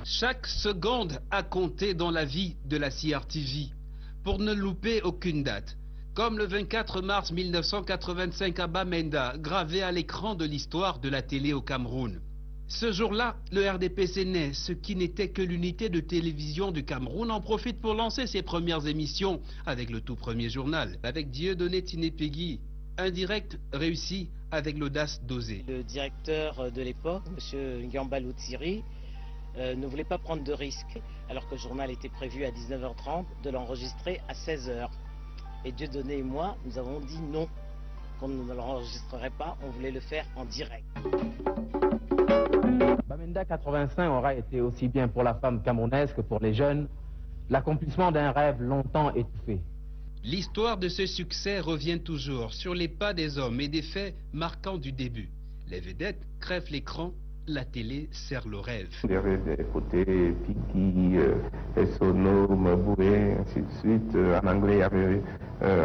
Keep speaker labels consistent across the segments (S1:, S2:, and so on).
S1: Chaque seconde a compté dans la vie de la CRTV pour ne louper aucune date. Comme le 24 mars 1985 à Bamenda, gravé à l'écran de l'histoire de la télé au Cameroun. Ce jour-là, le RDPC naît, ce qui n'était que l'unité de télévision du Cameroun en profite pour lancer ses premières émissions avec le tout premier journal, avec Dieudonné Tinépégui, un direct réussi avec l'audace d'oser.
S2: Le directeur de l'époque, M. Ngambalou Tsiri, ne voulait pas prendre de risques, alors que le journal était prévu à 19h30, de l'enregistrer à 16h. Et Dieudonné et moi, nous avons dit non, qu'on ne l'enregistrerait pas, on voulait le faire en direct.
S3: Bamenda 85 aura été aussi bien pour la femme camerounaise que pour les jeunes, l'accomplissement d'un rêve longtemps étouffé.
S1: L'histoire de ce succès revient toujours sur les pas des hommes et des faits marquants du début. Les vedettes crèvent l'écran, la télé sert le rêve.
S4: Il y avait des côtés Piki, Sono, Maboué, ainsi de suite. En anglais, il y avait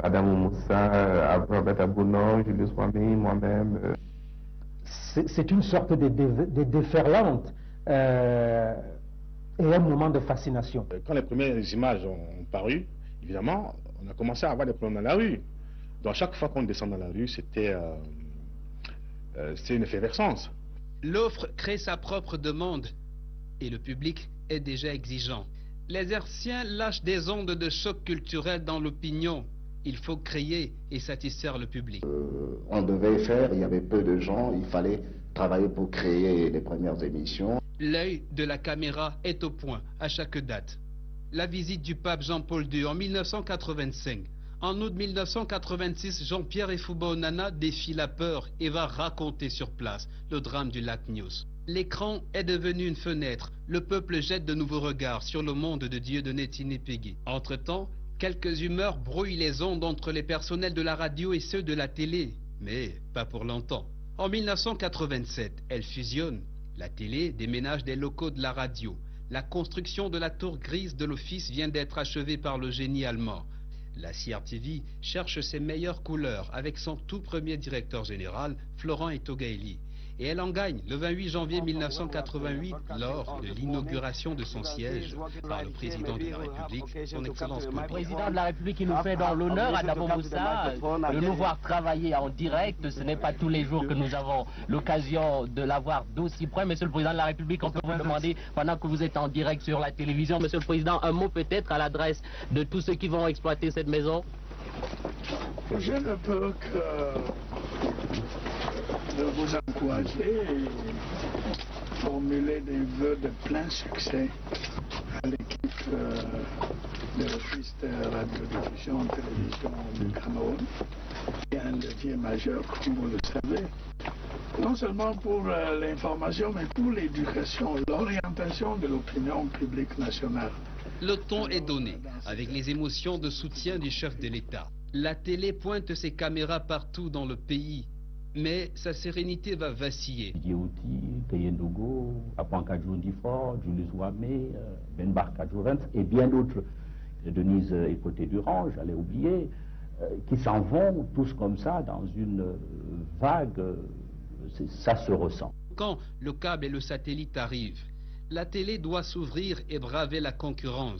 S4: Adam Moussa, Robert Abounon, Julius Wami, moi-même.
S5: C'est une sorte de déferlante et un moment de fascination.
S6: Quand les premières images ont paru, évidemment, on a commencé à avoir des problèmes dans la rue. Donc chaque fois qu'on descend dans la rue, c'était une effervescence.
S1: L'offre crée sa propre demande et le public est déjà exigeant. Les Hertziens lâchent des ondes de choc culturel dans l'opinion. Il faut créer et satisfaire le public.
S7: On devait faire, il y avait peu de gens, il fallait travailler pour créer les premières émissions.
S1: L'œil de la caméra est au point à chaque date. La visite du pape Jean-Paul II en 1985. En août 1986, Jean-Pierre Efouba Onana défie la peur et va raconter sur place le drame du Lac News. L'écran est devenu une fenêtre. Le peuple jette de nouveaux regards sur le monde de Dieudonné Tinépégui. Entre-temps, quelques humeurs brouillent les ondes entre les personnels de la radio et ceux de la télé. Mais pas pour longtemps. En 1987, elles fusionnent. La télé déménage des locaux de la radio. La construction de la tour grise de l'office vient d'être achevée par le génie allemand. La CRTV cherche ses meilleures couleurs avec son tout premier directeur général, Florent Etogaeli. Et elle en gagne le 28 janvier 1988 lors de l'inauguration de son siège par le président de la République, son Excellence
S3: Le président de la République qui nous fait dans l'honneur, Adamo Moussa, de nous voir travailler en direct. Ce n'est pas tous les jours que nous avons l'occasion de l'avoir d'aussi près. Monsieur le président de la République, on peut vous demander, pendant que vous êtes en direct sur la télévision, monsieur le président, un mot peut-être à l'adresse de tous ceux qui vont exploiter cette maison?
S8: Je ne peux que de vous encourager et formuler des vœux de plein succès à l'équipe de l'Office de radiodiffusion et télévision du Cameroun, qui est un levier majeur, comme vous le savez, non seulement pour l'information, mais pour l'éducation, l'orientation de l'opinion publique nationale.
S1: Le ton est donné, avec les émotions de soutien du chef de l'État. La télé pointe ses caméras partout dans le pays, mais sa sérénité va vaciller.
S3: Djibouti, Keyendogo, Apankadjou Ndifort, Julius Wame, Ben Barkadjourens et bien d'autres, Denise Epoté-Durand, j'allais oublier, qui s'en vont tous comme ça dans une vague, ça se ressent.
S1: Quand le câble et le satellite arrivent, la télé doit s'ouvrir et braver la concurrence.